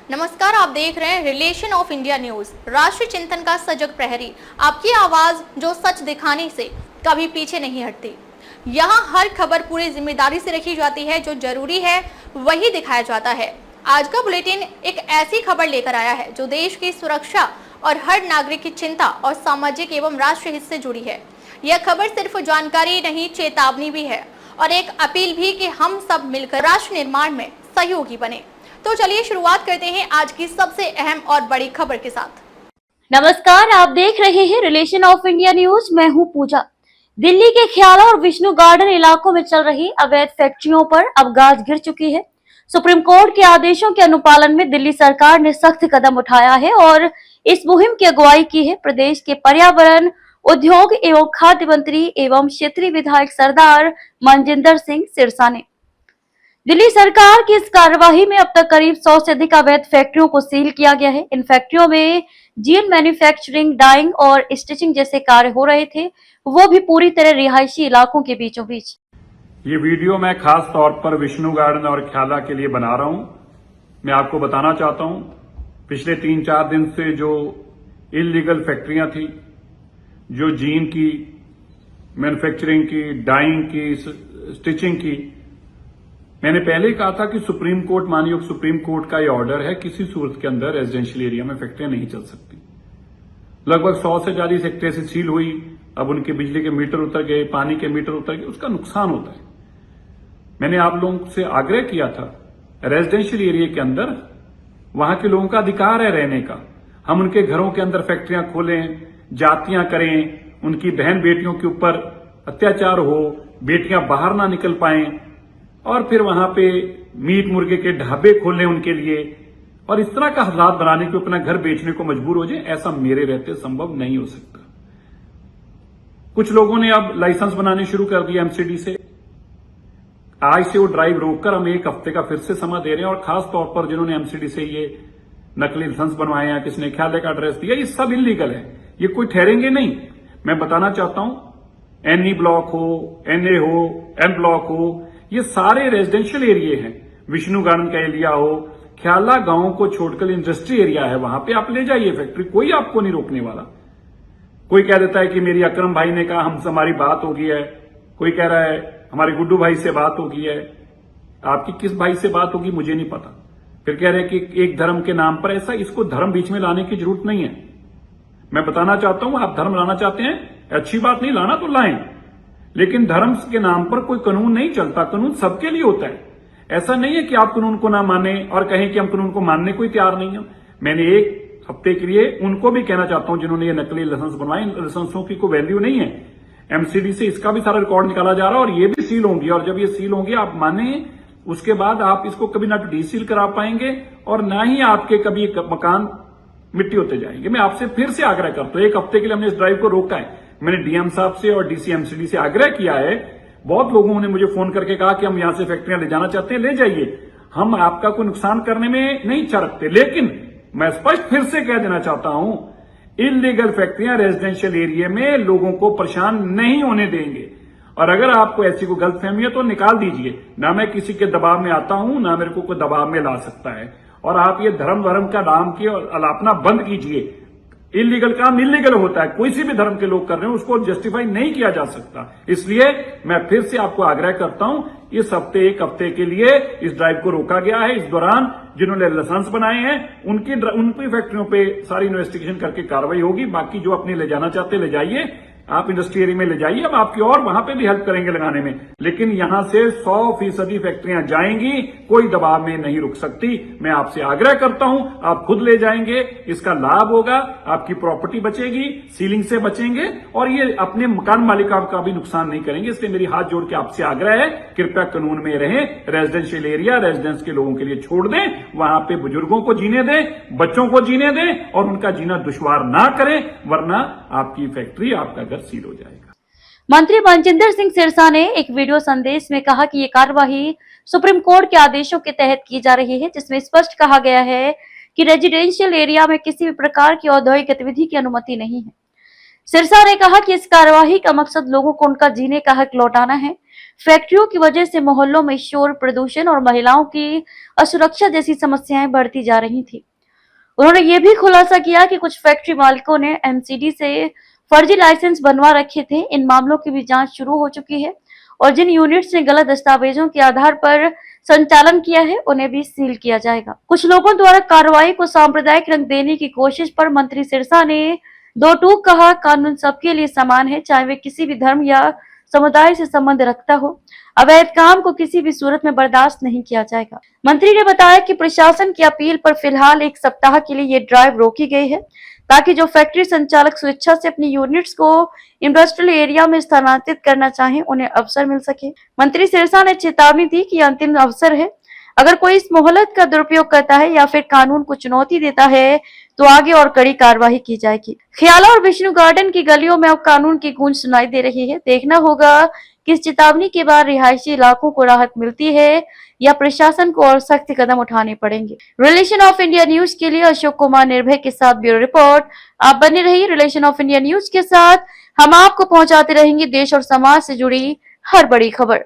नमस्कार, आप देख रहे हैं रिलेशन ऑफ इंडिया न्यूज, राष्ट्रीय चिंतन का सजग प्रहरी। आपकी आवाज जो सच दिखाने से कभी पीछे नहीं हटती। यहाँ हर खबर पूरी जिम्मेदारी से रखी जाती है, जो जरूरी है वही दिखाया जाता है। आज का बुलेटिन एक ऐसी खबर लेकर आया है जो देश की सुरक्षा और हर नागरिक की चिंता और सामाजिक एवं राष्ट्रीय हित से जुड़ी है। यह खबर सिर्फ जानकारी नहीं, चेतावनी भी है और एक अपील भी कि हम सब मिलकर राष्ट्र निर्माण में सहयोगी बने। तो चलिए शुरुआत करते हैं आज की सबसे अहम और बड़ी खबर के साथ। नमस्कार, आप देख रहे हैं रिलेशन ऑफ इंडिया न्यूज। मैं हूं पूजा। दिल्ली के ख्याला और विष्णु गार्डन इलाकों में चल रही अवैध फैक्ट्रियों पर अब गाज गिर चुकी है। सुप्रीम कोर्ट के आदेशों के अनुपालन में दिल्ली सरकार ने सख्त कदम उठाया है और इस मुहिम की अगुवाई की है प्रदेश के पर्यावरण, उद्योग एवं खाद्य मंत्री एवं क्षेत्रीय विधायक सरदार मनजिंदर सिंह सिरसा ने। दिल्ली सरकार की इस कार्यवाही में अब तक करीब 100 से अधिक अवैध फैक्ट्रियों को सील किया गया है। इन फैक्ट्रियों में जीन मैन्युफैक्चरिंग, डाइंग और स्टिचिंग जैसे कार्य हो रहे थे, वो भी पूरी तरह रिहायशी इलाकों के बीचों बीच। ये वीडियो मैं खास तौर पर विष्णु गार्डन और ख्याला के लिए बना रहा हूं। मैं आपको बताना चाहता हूं, पिछले 3-4 दिन से जो इलीगल फैक्ट्रियां थी, जो जीन की मैन्युफैक्चरिंग की, डाइंग की, स्टिचिंग की, मैंने पहले ही कहा था कि सुप्रीम कोर्ट, माननीय सुप्रीम कोर्ट का ये ऑर्डर है, किसी सूरत के अंदर रेजिडेंशियल एरिया में फैक्ट्रियां नहीं चल सकती। लगभग 100 से ज्यादा फैक्ट्रियां से सील हुई। अब उनके बिजली के मीटर उतर गए, पानी के मीटर उतर गए, उसका नुकसान होता है। मैंने आप लोगों से आग्रह किया था, रेजिडेंशियल एरिया के अंदर वहां के लोगों का अधिकार है रहने का। हम उनके घरों के अंदर फैक्ट्रियां खोलें, जातियां करें, उनकी बहन बेटियों के ऊपर अत्याचार हो, बेटियां बाहर ना निकल पाएं, और फिर वहां पे मीट मुर्गे के ढाबे खोलें उनके लिए, और इस तरह का हालात बनाने के अपना घर बेचने को मजबूर हो जाए, ऐसा मेरे रहते संभव नहीं हो सकता। कुछ लोगों ने अब लाइसेंस बनाने शुरू कर दिया एमसीडी से। आज से वो ड्राइव रोककर हम 1 हफ्ते का फिर से समय दे रहे हैं, और खास तौर पर जिन्होंने एमसीडी से ये नकली लाइसेंस बनवाए हैं, किसने ख्याले का एड्रेस दिया, ये सब इलीगल है। ये कोई ठहरेंगे नहीं। मैं बताना चाहता हूं, एनई ब्लॉक हो, एनए हो, एन ब्लॉक हो, ये सारे रेजिडेंशियल एरिया हैं। विष्णु गार्डन का एरिया हो, ख्याला गांव को छोड़कर इंडस्ट्री एरिया है, वहां पे आप ले जाइए फैक्ट्री, कोई आपको नहीं रोकने वाला। कोई कह देता है कि मेरी अकरम भाई ने कहा हमसे हमारी बात हो गई है, कोई कह रहा है हमारे गुड्डू भाई से बात हो गई है। आपकी किस भाई से बात होगी मुझे नहीं पता। फिर कह रहे हैं कि एक धर्म के नाम पर ऐसा, इसको धर्म बीच में लाने की जरूरत नहीं है। मैं बताना चाहता हूं, आप धर्म लाना चाहते हैं, अच्छी बात, नहीं लाना तो लाएं, लेकिन धर्म के नाम पर कोई कानून नहीं चलता। कानून सबके लिए होता है। ऐसा नहीं है कि आप कानून को ना माने और कहें कि हम कानून को मानने को ही तैयार नहीं है। मैंने 1 हफ्ते के लिए उनको भी कहना चाहता हूं जिन्होंने ये नकली लाइसेंस बनवाए, इन लाइसेंसों की कोई वैल्यू नहीं है। एमसीडी से इसका भी सारा रिकॉर्ड निकाला जा रहा है, और ये भी सील होंगी, और जब ये सील होंगी आप माने, उसके बाद आप इसको कभी ना तो डीसील करा पाएंगे और ना ही आपके कभी मकान मिट्टी होते जाएंगे। मैं आपसे फिर से आग्रह करता हूं, 1 हफ्ते के लिए हमने इस ड्राइव को रोका है। मैंने डीएम साहब से और डीसी एमसीडी से आग्रह किया है। बहुत लोगों ने मुझे फोन करके कहा कि हम यहां से फैक्ट्रियां ले जाना चाहते हैं, ले जाइए, हम आपका कोई नुकसान करने में नहीं इच्छा रखते। लेकिन मैं स्पष्ट फिर से कह देना चाहता हूं, इलीगल फैक्ट्रियां रेजिडेंशियल एरिया में लोगों को परेशान नहीं होने देंगे। और अगर आपको ऐसी कोई गलतफहमी है तो निकाल दीजिए। ना मैं किसी के दबाव में आता हूं, ना मेरे को कोई दबाव में ला सकता है। और आप ये धर्म का नाम की अलापना बंद कीजिए। इलीगल काम इलीगल होता है, कोई सी भी धर्म के लोग कर रहे हैं, उसको जस्टिफाई नहीं किया जा सकता। इसलिए मैं फिर से आपको आग्रह करता हूं, इस हफ्ते 1 हफ्ते के लिए इस ड्राइव को रोका गया है। इस दौरान जिन्होंने लाइसेंस बनाए हैं उनकी फैक्ट्रियों पे सारी इन्वेस्टिगेशन करके कार्रवाई होगी। बाकी जो अपने ले जाना चाहते ले जाइए, आप इंडस्ट्री एरिया में ले जाइए, हम आपकी और वहां पे भी हेल्प करेंगे लगाने में। लेकिन यहां से 100% फैक्ट्रियां जाएंगी, कोई दबाव में नहीं रुक सकती। मैं आपसे आग्रह करता हूं, आप खुद ले जाएंगे, इसका लाभ होगा, आपकी प्रॉपर्टी बचेगी, सीलिंग से बचेंगे, और ये अपने मकान मालिका का भी नुकसान नहीं करेंगे। इसलिए मेरी हाथ जोड़ के आपसे आग्रह है, कृपया कानून में रहें। रेजिडेंशियल एरिया रेजिडेंस के लोगों के लिए छोड़ दें, वहां पे बुजुर्गों को जीने दें, बच्चों को जीने दें, और उनका जीना दुश्वार ना करें, वरना आपकी फैक्ट्री, आपका सील हो जाएगा। मंत्री मनजिंदर सिंह सिरसा ने एक वीडियो संदेश में कहा कि ये कार्यवाही सुप्रीम कोर्ट के आदेशों के तहत की जा रही है, जिसमें स्पष्ट कहा गया है कि रेजिडेंशियल एरिया में किसी भी प्रकार की औद्योगिक गतिविधि की अनुमति नहीं है। सिरसा ने कहा कि इस कार्यवाही का मकसद लोगों को उनका जीने का हक लौटाना है। फैक्ट्रियों की वजह से मोहल्लों में शोर, प्रदूषण और महिलाओं की असुरक्षा जैसी समस्याएं बढ़ती जा रही थी। उन्होंने ये भी खुलासा किया कि कुछ फैक्ट्री मालिकों ने एमसीडी से फर्जी लाइसेंस बनवा रखे थे। इन मामलों की भी जांच शुरू हो चुकी है और जिन यूनिट्स ने गलत दस्तावेजों के आधार पर संचालन किया है उन्हें भी सील किया जाएगा। कुछ लोगों द्वारा कार्रवाई को सांप्रदायिक रंग देने की कोशिश पर मंत्री सिरसा ने दो टूक कहा, कानून सबके लिए समान है, चाहे वे किसी भी धर्म या समुदाय से संबंध रखता हो। अवैध काम को किसी भी सूरत में बर्दाश्त नहीं किया जाएगा। मंत्री ने बताया कि प्रशासन की अपील पर फिलहाल 1 सप्ताह के लिए ये ड्राइव रोकी गई है ताकि जो फैक्ट्री संचालक स्वेच्छा से अपनी यूनिट्स को इंडस्ट्रियल एरिया में स्थानांतरित करना चाहें उन्हें अवसर मिल सके। मंत्री सिरसा ने चेतावनी दी कि अंतिम अवसर है, अगर कोई इस मोहलत का दुरुपयोग करता है या फिर कानून को चुनौती देता है तो आगे और कड़ी कार्रवाई की जाएगी। ख्याला और विष्णु गार्डन की गलियों में अब कानून की गूंज सुनाई दे रही है। देखना होगा कि इस चेतावनी के बाद रिहायशी इलाकों को राहत मिलती है या प्रशासन को और सख्त कदम उठाने पड़ेंगे। रिलेशन ऑफ इंडिया न्यूज के लिए अशोक कुमार निर्भय के साथ ब्यूरो रिपोर्ट। आप बने रहिए रिलेशन ऑफ इंडिया न्यूज के साथ। हम आपको पहुंचाते रहेंगे देश और समाज से जुड़ी हर बड़ी खबर।